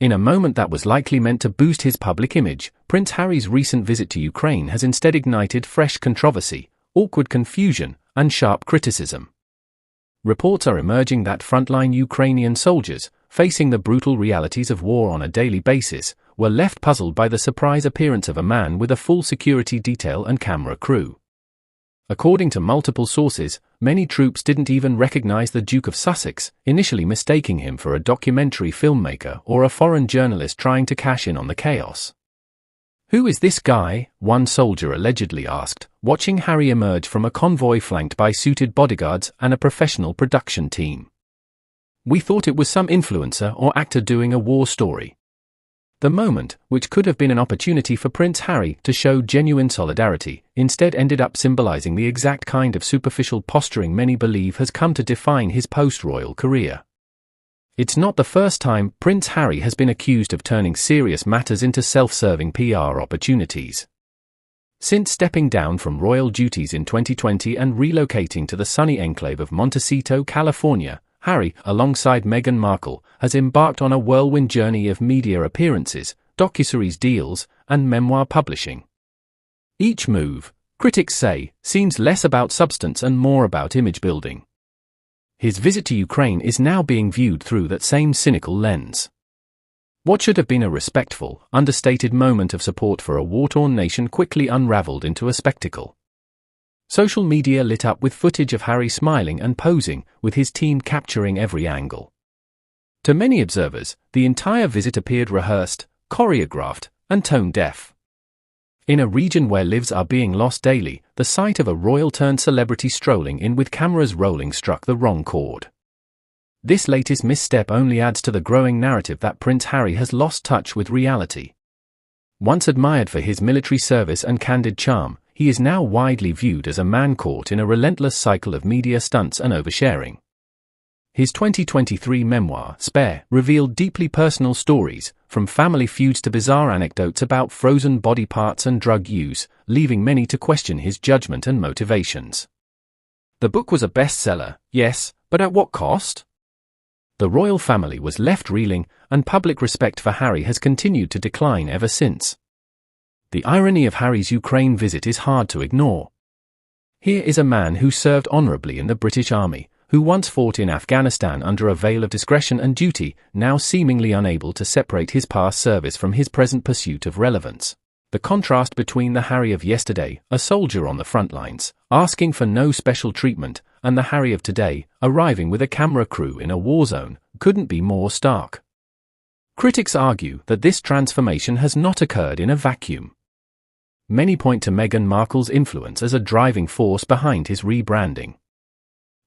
In a moment that was likely meant to boost his public image, Prince Harry's recent visit to Ukraine has instead ignited fresh controversy, awkward confusion, and sharp criticism. Reports are emerging that frontline Ukrainian soldiers, facing the brutal realities of war on a daily basis, were left puzzled by the surprise appearance of a man with a full security detail and camera crew. According to multiple sources, many troops didn't even recognize the Duke of Sussex, initially mistaking him for a documentary filmmaker or a foreign journalist trying to cash in on the chaos. "Who is this guy?" one soldier allegedly asked, watching Harry emerge from a convoy flanked by suited bodyguards and a professional production team. "We thought it was some influencer or actor doing a war story." The moment, which could have been an opportunity for Prince Harry to show genuine solidarity, instead ended up symbolizing the exact kind of superficial posturing many believe has come to define his post-royal career. It's not the first time Prince Harry has been accused of turning serious matters into self-serving PR opportunities. Since stepping down from royal duties in 2020 and relocating to the sunny enclave of Montecito, California, Harry, alongside Meghan Markle, has embarked on a whirlwind journey of media appearances, docuseries deals, and memoir publishing. Each move, critics say, seems less about substance and more about image building. His visit to Ukraine is now being viewed through that same cynical lens. What should have been a respectful, understated moment of support for a war-torn nation quickly unraveled into a spectacle. Social media lit up with footage of Harry smiling and posing, with his team capturing every angle. To many observers, the entire visit appeared rehearsed, choreographed, and tone-deaf. In a region where lives are being lost daily, the sight of a royal-turned-celebrity strolling in with cameras rolling struck the wrong chord. This latest misstep only adds to the growing narrative that Prince Harry has lost touch with reality. Once admired for his military service and candid charm, he is now widely viewed as a man caught in a relentless cycle of media stunts and oversharing. His 2023 memoir, Spare, revealed deeply personal stories, from family feuds to bizarre anecdotes about frozen body parts and drug use, leaving many to question his judgment and motivations. The book was a bestseller, yes, but at what cost? The royal family was left reeling, and public respect for Harry has continued to decline ever since. The irony of Harry's Ukraine visit is hard to ignore. Here is a man who served honorably in the British Army, who once fought in Afghanistan under a veil of discretion and duty, now seemingly unable to separate his past service from his present pursuit of relevance. The contrast between the Harry of yesterday, a soldier on the front lines, asking for no special treatment, and the Harry of today, arriving with a camera crew in a war zone, couldn't be more stark. Critics argue that this transformation has not occurred in a vacuum. Many point to Meghan Markle's influence as a driving force behind his rebranding.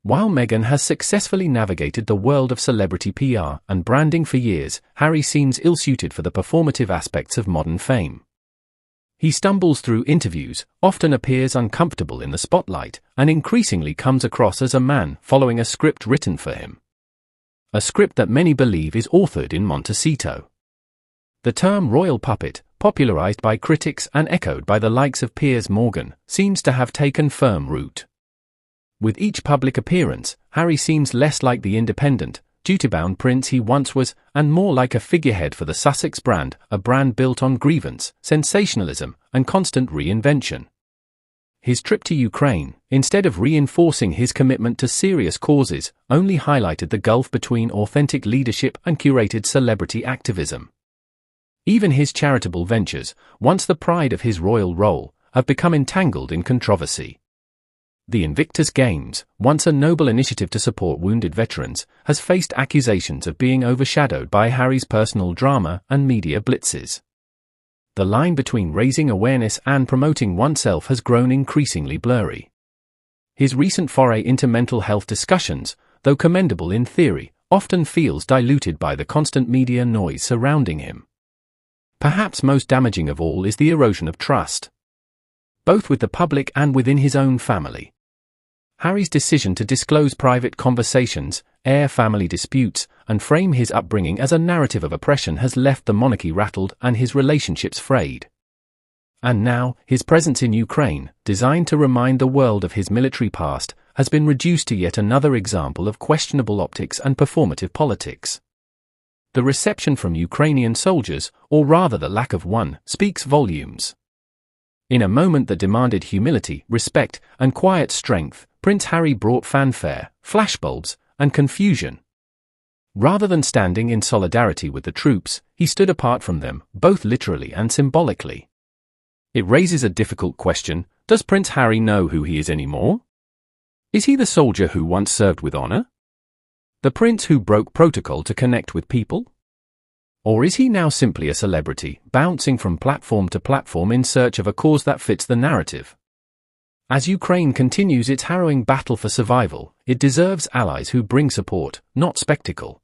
While Meghan has successfully navigated the world of celebrity PR and branding for years, Harry seems ill-suited for the performative aspects of modern fame. He stumbles through interviews, often appears uncomfortable in the spotlight, and increasingly comes across as a man following a script written for him. A script that many believe is authored in Montecito. The term royal puppet, popularized by critics and echoed by the likes of Piers Morgan, seems to have taken firm root. With each public appearance, Harry seems less like the independent, duty-bound prince he once was, and more like a figurehead for the Sussex brand, a brand built on grievance, sensationalism, and constant reinvention. His trip to Ukraine, instead of reinforcing his commitment to serious causes, only highlighted the gulf between authentic leadership and curated celebrity activism. Even his charitable ventures, once the pride of his royal role, have become entangled in controversy. The Invictus Games, once a noble initiative to support wounded veterans, has faced accusations of being overshadowed by Harry's personal drama and media blitzes. The line between raising awareness and promoting oneself has grown increasingly blurry. His recent foray into mental health discussions, though commendable in theory, often feels diluted by the constant media noise surrounding him. Perhaps most damaging of all is the erosion of trust, both with the public and within his own family. Harry's decision to disclose private conversations, air family disputes, and frame his upbringing as a narrative of oppression has left the monarchy rattled and his relationships frayed. And now, his presence in Ukraine, designed to remind the world of his military past, has been reduced to yet another example of questionable optics and performative politics. The reception from Ukrainian soldiers, or rather the lack of one, speaks volumes. In a moment that demanded humility, respect, and quiet strength, Prince Harry brought fanfare, flashbulbs, and confusion. Rather than standing in solidarity with the troops, he stood apart from them, both literally and symbolically. It raises a difficult question: does Prince Harry know who he is anymore? Is he the soldier who once served with honor? The prince who broke protocol to connect with people? Or is he now simply a celebrity, bouncing from platform to platform in search of a cause that fits the narrative? As Ukraine continues its harrowing battle for survival, it deserves allies who bring support, not spectacle.